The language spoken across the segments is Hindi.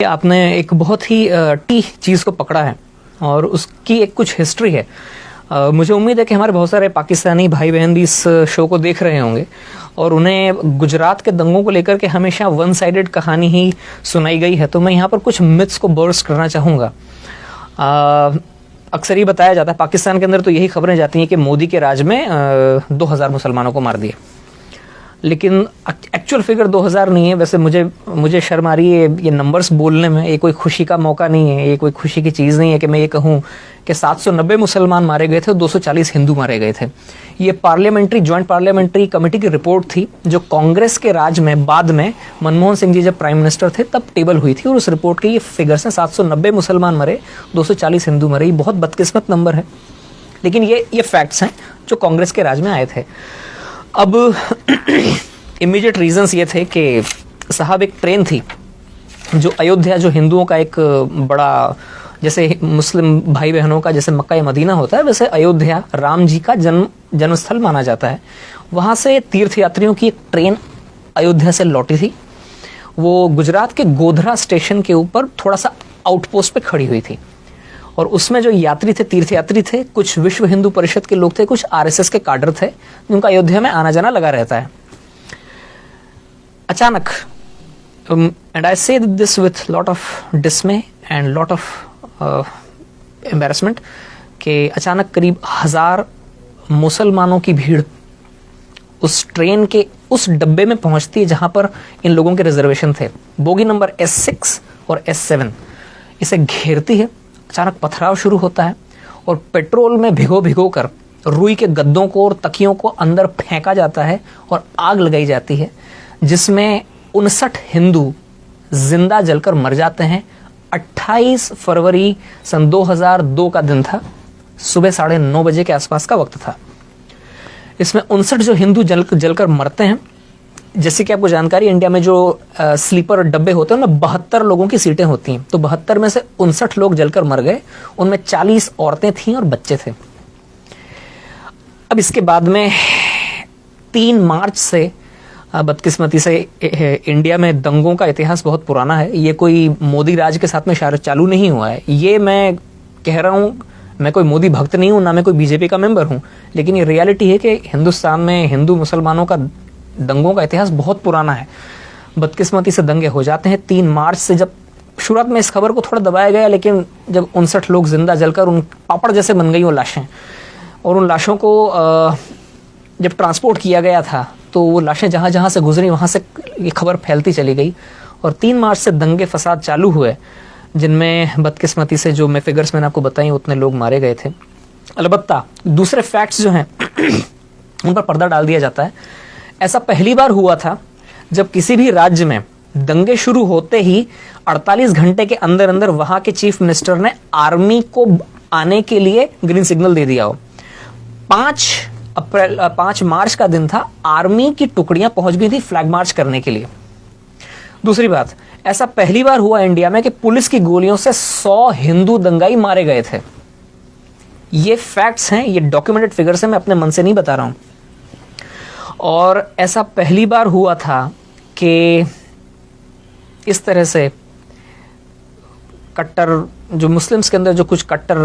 आपने एक बहुत ही टी चीज़ को पकड़ा है और उसकी एक कुछ हिस्ट्री है। मुझे उम्मीद है कि हमारे बहुत सारे पाकिस्तानी भाई बहन भी इस शो को देख रहे होंगे और उन्हें गुजरात के दंगों को लेकर के हमेशा वन साइडेड कहानी ही सुनाई गई है। तो मैं यहाँ पर कुछ मिथ्स को बर्स्ट करना चाहूँगा। अक्सर ही बताया जाता है, पाकिस्तान के अंदर तो यही खबरें जाती हैं कि मोदी के राज में 2000 मुसलमानों को मार दिया, लेकिन एक्चुअल फिगर 2000 नहीं है। वैसे मुझे शर्म आ रही है ये नंबर्स बोलने में। ये कोई खुशी का मौका नहीं है, ये कोई खुशी की चीज़ नहीं है कि मैं ये कहूँ कि 790 मुसलमान मारे गए थे और 240 हिंदू मारे गए थे। ये जॉइंट पार्लियामेंट्री कमेटी की रिपोर्ट थी जो कांग्रेस के राज में बाद में मनमोहन सिंह जी जब प्राइम मिनिस्टर थे तब टेबल हुई थी और उस रिपोर्ट के ये फिगर्स हैं। 790 मुसलमान मरे, 240 हिंदू मरे। ये बहुत बदकिस्मत नंबर है, लेकिन ये फैक्ट्स हैं जो कांग्रेस के राज में आए थे। अब इमीडिएट रीजंस ये थे कि साहब एक ट्रेन थी जो अयोध्या, जो हिंदुओं का एक बड़ा, जैसे मुस्लिम भाई बहनों का जैसे मक्का या मदीना होता है, वैसे अयोध्या राम जी का जन्मस्थल माना जाता है। वहाँ से तीर्थयात्रियों की एक ट्रेन अयोध्या से लौटी थी। वो गुजरात के गोधरा स्टेशन के ऊपर थोड़ा सा आउटपोस्ट पे खड़ी हुई थी और उसमें जो यात्री थे, तीर्थयात्री थे, कुछ विश्व हिंदू परिषद के लोग थे, कुछ आरएसएस के काडर थे, जिनका अयोध्या में आना जाना लगा रहता है। अचानक, एंड आई से this with lot of डिसमे and lot of embarrassment, कि अचानक करीब 1000 मुसलमानों की भीड़ उस ट्रेन के उस डब्बे में पहुंचती है जहां पर इन लोगों के रिजर्वेशन थे। बोगी नंबर S6 और S7 इसे घेरती है। अचानक पथराव शुरू होता है और पेट्रोल में भिगो कर रुई के गद्दों को और तकियों को अंदर फेंका जाता है और आग लगाई जाती है, जिसमें 59 हिंदू जिंदा जलकर मर जाते हैं। 28 फरवरी सन 2002 का दिन था, सुबह 9:30 बजे के आसपास का वक्त था। इसमें 59 जो हिंदू जलकर मरते हैं। जैसे कि आपको जानकारी, इंडिया में जो स्लीपर डब्बे होते हैं उनमें 72 लोगों की सीटें होती हैं, तो 72 में से 59 लोग जलकर मर गए। उनमें 40 औरतें थीं और बच्चे थे। अब इसके बाद में 3 मार्च से बदकिस्मती से इंडिया में दंगों का इतिहास बहुत पुराना है। ये कोई मोदी राज के साथ में चालू नहीं हुआ है। ये मैं कह रहा हूँ, मैं कोई मोदी भक्त नहीं हूँ, ना मैं कोई बीजेपी का मेंबर हूँ, लेकिन ये रियलिटी है कि हिंदुस्तान में हिंदू मुसलमानों का दंगों का इतिहास बहुत पुराना है। बदकिस्मती से दंगे हो जाते हैं 3 मार्च से। जब शुरुआत में इस खबर को थोड़ा दबाया गया, लेकिन जब 59 लोग जिंदा जलकर उन पापड़ जैसे बन गई वो लाशें, और उन लाशों को जब ट्रांसपोर्ट किया गया था तो वो लाशें जहाँ जहाँ से गुजरी वहाँ से ये खबर फैलती चली गई और 3 मार्च से दंगे फसाद चालू हुए, जिनमें बदकिस्मती से जो फिगर्स मैंने आपको बताई उतने लोग मारे गए थे। अलबत्ता दूसरे फैक्ट्स जो हैं उन पर पर्दा डाल दिया जाता है। ऐसा पहली बार हुआ था जब किसी भी राज्य में दंगे शुरू होते ही 48 घंटे के अंदर अंदर वहां के चीफ मिनिस्टर ने आर्मी को आने के लिए ग्रीन सिग्नल दे दिया हो। 5 मार्च का दिन था, आर्मी की टुकड़ियां पहुंच गई थी फ्लैग मार्च करने के लिए। दूसरी बात, ऐसा पहली बार हुआ इंडिया में कि पुलिस की गोलियों से 100 हिंदू दंगाई मारे गए थे। ये फैक्ट्स हैं, ये डॉक्यूमेंटेड फिगर्स हैं, मैं अपने मन से नहीं बता रहा हूं। और ऐसा पहली बार हुआ था कि इस तरह से कट्टर, जो मुस्लिम्स के अंदर जो कुछ कट्टर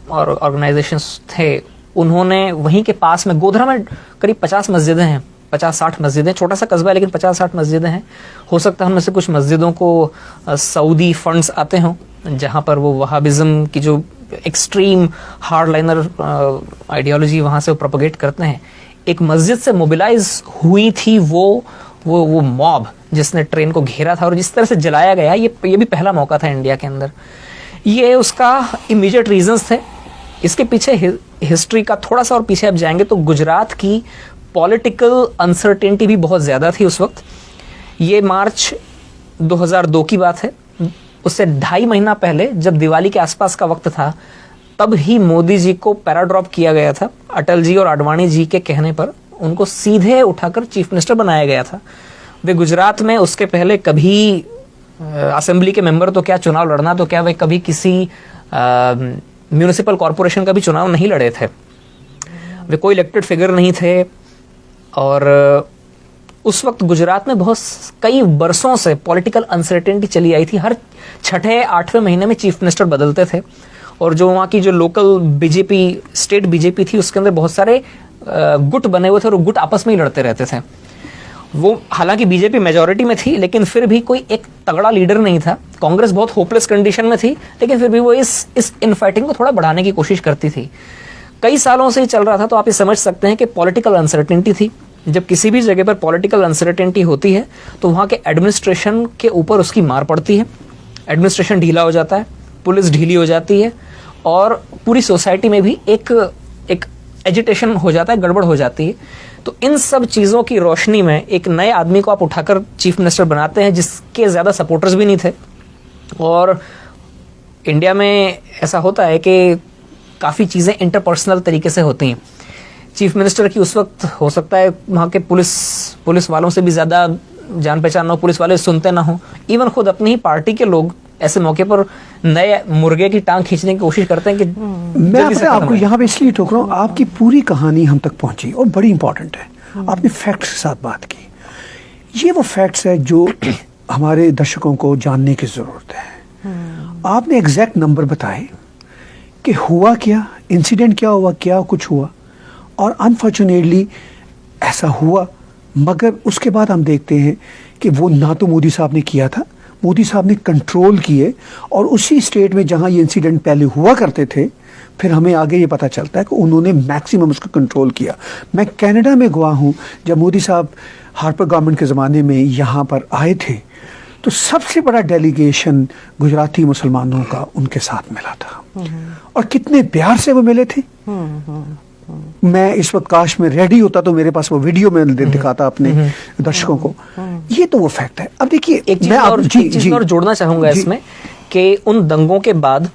और ऑर्गेनाइजेशंस थे, उन्होंने वहीं के पास में गोधरा में करीब 50 मस्जिदें हैं, 50-60 मस्जिदें, छोटा सा कस्बा है लेकिन 50-60 मस्जिदें हैं। हो सकता है उनमें से कुछ मस्जिदों को सऊदी फंड्स आते हों, जहां पर वो वहाबिज्म की जो एक्सट्रीम हार्डलाइनर आइडियोलॉजी वहां से वो प्रोपोगेट करते हैं। एक मस्जिद से मोबिलाइज हुई थी वो मॉब जिसने ट्रेन को घेरा था और जिस तरह से जलाया गया, ये भी पहला मौका था इंडिया के अंदर। ये उसका इमीडिएट रीजंस थे। इसके पीछे हिस्ट्री का थोड़ा सा और पीछे आप जाएंगे तो गुजरात की पॉलिटिकल अनसर्टेनिटी भी बहुत ज्यादा थी उस वक्त। ये मार्च 2002 की बात है। उससे 2.5 महीना पहले जब दिवाली के आसपास का वक्त था, तब ही मोदी जी को पैराड्रॉप किया गया था। अटल जी और आडवाणी जी के कहने पर उनको सीधे उठाकर चीफ मिनिस्टर बनाया गया था। वे गुजरात में उसके पहले कभी असेंबली के मेंबर तो क्या, चुनाव लड़ना तो क्या, वे कभी किसी म्यूनिसिपल कॉरपोरेशन का भी चुनाव नहीं लड़े थे। वे कोई इलेक्टेड फिगर नहीं थे और उस वक्त गुजरात में कई बरसों से पॉलिटिकल अनसर्टेनिटी चली आई थी। हर 6-8वें महीने में चीफ मिनिस्टर बदलते थे, और जो वहाँ की जो लोकल बीजेपी, स्टेट बीजेपी थी, उसके अंदर बहुत सारे गुट बने हुए थे और गुट आपस में ही लड़ते रहते थे। वो हालांकि बीजेपी मेजॉरिटी में थी, लेकिन फिर भी कोई एक तगड़ा लीडर नहीं था। कांग्रेस बहुत होपलेस कंडीशन में थी, लेकिन फिर भी वो इस इनफाइटिंग को थोड़ा बढ़ाने की कोशिश करती थी। कई सालों से ही चल रहा था, तो आप ये समझ सकते हैं कि पॉलिटिकल अनसर्टेनिटी थी। जब किसी भी जगह पर पॉलिटिकल अनसर्टेनिटी होती है तो वहाँ के एडमिनिस्ट्रेशन के ऊपर उसकी मार पड़ती है। एडमिनिस्ट्रेशन ढीला हो जाता है, पुलिस ढीली हो जाती है, और पूरी सोसाइटी में भी एक एजिटेशन हो जाता है, गड़बड़ हो जाती है। तो इन सब चीज़ों की रोशनी में एक नए आदमी को आप उठाकर चीफ मिनिस्टर बनाते हैं, जिसके ज़्यादा सपोर्टर्स भी नहीं थे। और इंडिया में ऐसा होता है कि काफ़ी चीज़ें इंटरपर्सनल तरीके से होती हैं। चीफ मिनिस्टर की उस वक्त हो सकता है वहाँ के पुलिस वालों से भी ज़्यादा जान पहचान ना हो, पुलिस वाले सुनते ना हो, इवन खुद अपनी ही पार्टी के लोग ऐसे मौके पर नए मुर्गे की टांग खींचने की कोशिश करते हैं कि मैं आपको यहाँ पे इसलिए टोक रहा हूँ, आपकी पूरी कहानी हम तक पहुंची और बड़ी इंपॉर्टेंट है। आपने फैक्ट्स के साथ बात की, ये वो फैक्ट्स है जो हमारे दर्शकों को जानने की जरूरत है। आपने एग्जैक्ट नंबर बताए कि हुआ क्या, इंसिडेंट क्या हुआ, क्या कुछ हुआ, और अनफॉर्चुनेटली ऐसा हुआ। मगर उसके बाद हम देखते हैं कि वो ना तो मोदी साहब ने किया था, मोदी साहब ने कंट्रोल किए, और उसी स्टेट में जहां ये इंसिडेंट पहले हुआ करते थे, फिर हमें आगे ये पता चलता है कि उन्होंने मैक्सिमम उसको कंट्रोल किया। मैं कनाडा में गया हूँ, जब मोदी साहब हार्पर गवर्नमेंट के ज़माने में यहाँ पर आए थे, तो सबसे बड़ा डेलीगेशन गुजराती मुसलमानों का उनके साथ मिला था, और कितने प्यार से वो मिले थे। मैं इस वक्त काश में रेडी होता तो मेरे पास वो वीडियो में दिखाता अपने दर्शकों को। ये तो वो फैक्ट है। अब देखिए, एक चीज और जोड़ना चाहूंगा इसमें कि उन दंगों के बाद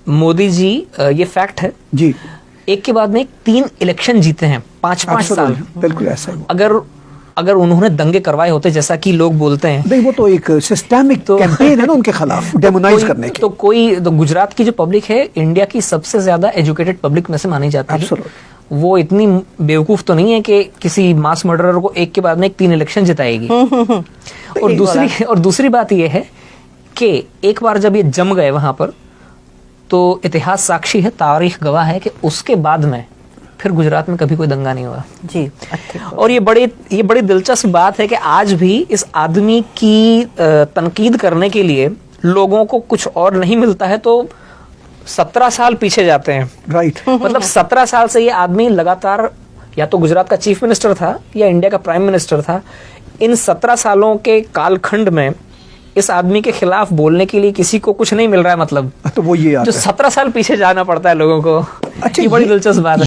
मोदी जी, ये फैक्ट है जी, एक के बाद में 3 इलेक्शन जीते हैं, 5-5 साल। बिल्कुल ऐसा है। अगर उन्होंने दंगे करवाए होते जैसा कि लोग बोलते हैं, नहीं, वो तो एक सिस्टेमिक कैंपेन है ना उनके खिलाफ, डेमोनाइज करने की। तो गुजरात की जो पब्लिक है, इंडिया की सबसे ज्यादा एजुकेटेड पब्लिक में से मानी जाती है। वो इतनी बेवकूफ तो नहीं है कि किसी मास मर्डरर को एक के बाद में 3 इलेक्शन जिताएगी। और दूसरी बात यह है कि एक बार जब ये जम गए वहां पर, तो इतिहास साक्षी है, तारीख गवाह है कि उसके बाद में फिर गुजरात में कभी कोई दंगा नहीं हुआ जी। और ये बड़ी दिलचस्प बात है कि आज भी इस आदमी की तनकीद करने के लिए लोगों को कुछ और नहीं मिलता है तो 17 साल पीछे जाते हैं। राइट। मतलब 17 साल से ये आदमी लगातार या तो गुजरात का चीफ मिनिस्टर था या इंडिया का प्राइम मिनिस्टर था। इन 17 सालों के कालखंड में इस आदमी के खिलाफ बोलने के लिए किसी को कुछ नहीं मिल रहा है। मतलब तो वो ये जो 17 साल पीछे जाना पड़ता है लोगों को। अच्छा, ये बड़ी दिलचस्प बात है।